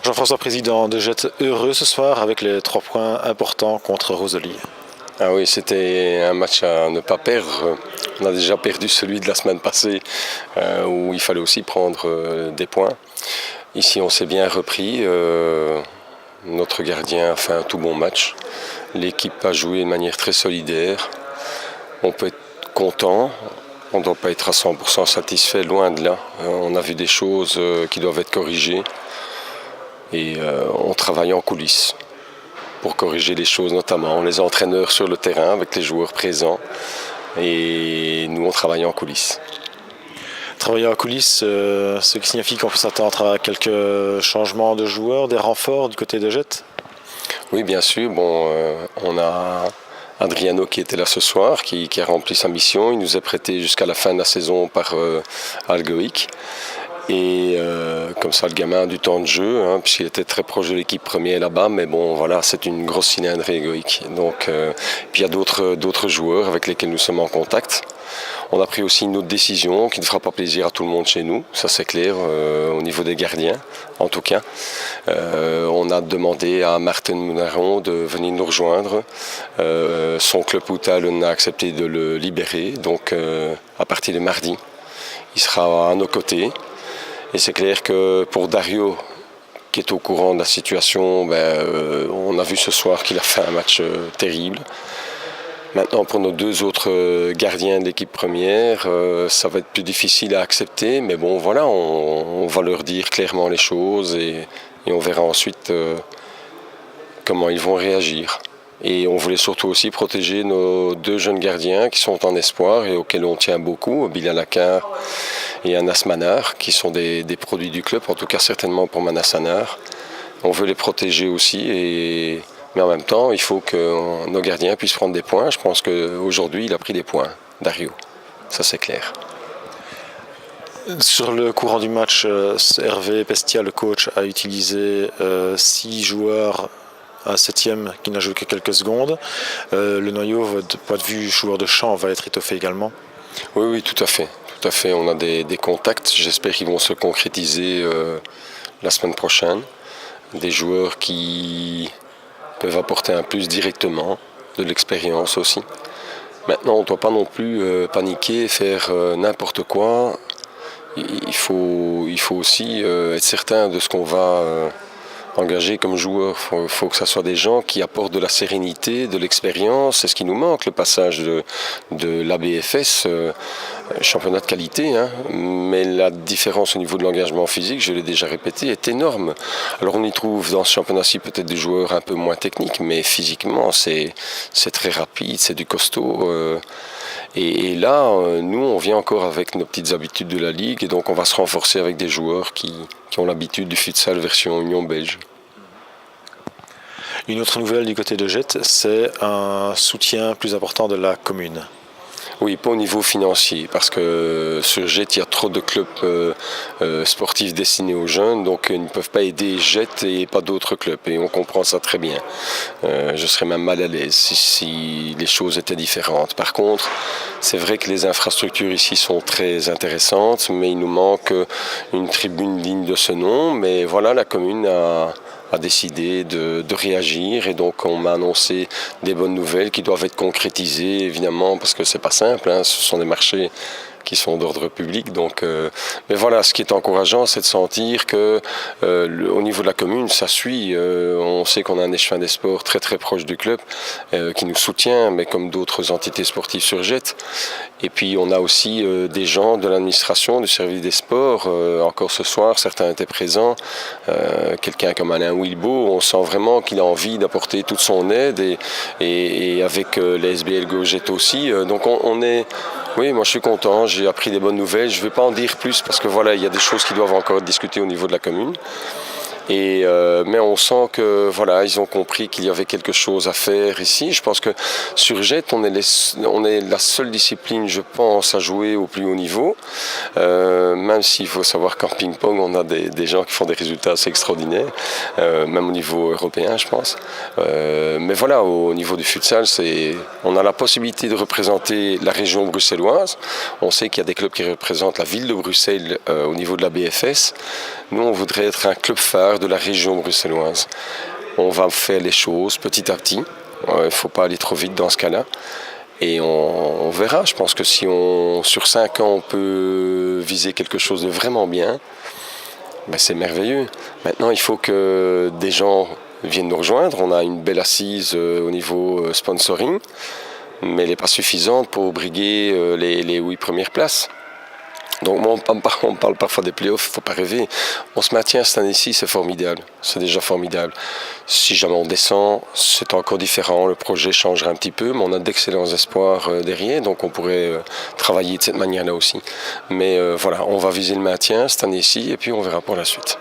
Jean-François, président de Jet, heureux ce soir avec les 3 points importants contre Rosoli. Ah oui, c'était un match à ne pas perdre. On a déjà perdu celui de la semaine passée où il fallait aussi prendre des points. Ici, on s'est bien repris. Notre gardien a fait un tout bon match. L'équipe a joué de manière très solidaire. On peut être content. On ne doit pas être à 100% satisfait, loin de là. On a vu des choses qui doivent être corrigées. Et on travaille en coulisses pour corriger les choses, notamment les entraîneurs sur le terrain avec les joueurs présents. Et nous, on travaille en coulisses. Travailler en coulisses, ce qui signifie qu'on peut s'attendre à quelques changements de joueurs, des renforts du côté de Jet? Oui, bien sûr. On a Adriano qui était là ce soir, qui a rempli sa mission. Il nous a prêté jusqu'à la fin de la saison par Algoïc. Et comme ça, le gamin a du temps de jeu, puisqu'il était très proche de l'équipe première là-bas. Mais bon, voilà, c'est une grosse cylindrée égoïque. Donc, puis il y a d'autres joueurs avec lesquels nous sommes en contact. On a pris aussi une autre décision qui ne fera pas plaisir à tout le monde chez nous, ça c'est clair, au niveau des gardiens en tout cas. On a demandé à Martin Munaron de venir nous rejoindre. Son club Outal a accepté de le libérer, donc à partir de mardi, il sera à nos côtés. Et c'est clair que pour Dario, qui est au courant de la situation, on a vu ce soir qu'il a fait un match terrible. Maintenant, pour nos 2 autres gardiens de l'équipe première, ça va être plus difficile à accepter. Mais bon, voilà, on va leur dire clairement les choses et on verra ensuite comment ils vont réagir. Et on voulait surtout aussi protéger nos 2 jeunes gardiens qui sont en espoir et auxquels on tient beaucoup, Bilal Akar et Anas Manar, qui sont des produits du club, en tout cas certainement pour Manas Anar. On veut les protéger aussi, mais en même temps, il faut que nos gardiens puissent prendre des points. Je pense qu'aujourd'hui, il a pris des points, Dario. Ça, c'est clair. Sur le courant du match, Hervé Pestia, le coach, a utilisé 6 joueurs, un 7e qui n'a joué que quelques secondes. Le noyau, de point de vue joueur de champ, va être étoffé également. Oui, tout à fait. Tout à fait. On a des contacts. J'espère qu'ils vont se concrétiser la semaine prochaine. Des joueurs qui peuvent apporter un plus directement, de l'expérience aussi. Maintenant, on ne doit pas non plus paniquer, faire n'importe quoi. Il faut aussi être certain de ce qu'on va engager comme joueur. Il faut que ce soit des gens qui apportent de la sérénité, de l'expérience. C'est ce qui nous manque, le passage de l'ABFS, championnat de qualité. Mais la différence au niveau de l'engagement physique, je l'ai déjà répété, est énorme. Alors on y trouve dans ce championnat-ci peut-être des joueurs un peu moins techniques, mais physiquement c'est très rapide, c'est du costaud. Et là, nous, on vient encore avec nos petites habitudes de la Ligue et donc on va se renforcer avec des joueurs qui ont l'habitude du futsal version Union belge. Une autre nouvelle du côté de Jet, c'est un soutien plus important de la commune. Oui, pas au niveau financier, parce que sur Jet, il y a trop de clubs sportifs destinés aux jeunes, donc ils ne peuvent pas aider Jet et pas d'autres clubs, et on comprend ça très bien. Je serais même mal à l'aise si les choses étaient différentes. Par contre, c'est vrai que les infrastructures ici sont très intéressantes, mais il nous manque une tribune digne de ce nom, mais voilà, la commune a décidé de réagir et donc on m'a annoncé des bonnes nouvelles qui doivent être concrétisées évidemment parce que c'est pas simple, ce sont des marchés qui sont d'ordre public. Donc, mais voilà, ce qui est encourageant, c'est de sentir que au niveau de la commune, ça suit. On sait qu'on a un échevin des sports très très proche du club qui nous soutient, mais comme d'autres entités sportives sur Jet. Et puis on a aussi des gens de l'administration, du service des sports. Encore ce soir, certains étaient présents. Quelqu'un comme Alain Wilbeau, on sent vraiment qu'il a envie d'apporter toute son aide et avec les SBL Go Jet aussi. Donc on est... Oui, moi je suis content, j'ai appris des bonnes nouvelles. Je ne vais pas en dire plus parce que voilà, il y a des choses qui doivent encore être discutées au niveau de la commune. Mais on sent que voilà, ils ont compris qu'il y avait quelque chose à faire ici. Je pense que sur Jet, on est la seule discipline, je pense, à jouer au plus haut niveau. Même s'il faut savoir qu'en ping-pong, on a des gens qui font des résultats assez extraordinaires, même au niveau européen, je pense. Mais voilà, au niveau du futsal, on a la possibilité de représenter la région bruxelloise. On sait qu'il y a des clubs qui représentent la ville de Bruxelles au niveau de la BFS. Nous, on voudrait être un club phare espoirs de la région bruxelloise. On va faire les choses petit à petit. Il ne faut pas aller trop vite dans ce cas-là. Et on verra. Je pense que si sur 5 ans, on peut viser quelque chose de vraiment bien, ben c'est merveilleux. Maintenant, il faut que des gens viennent nous rejoindre. On a une belle assise au niveau sponsoring, mais elle n'est pas suffisante pour briguer les 8 premières places. Donc on parle parfois des playoffs, il ne faut pas rêver. On se maintient cette année-ci, c'est formidable. C'est déjà formidable. Si jamais on descend, c'est encore différent. Le projet changera un petit peu, mais on a d'excellents espoirs derrière. Donc on pourrait travailler de cette manière-là aussi. Mais voilà, on va viser le maintien cette année-ci et puis on verra pour la suite.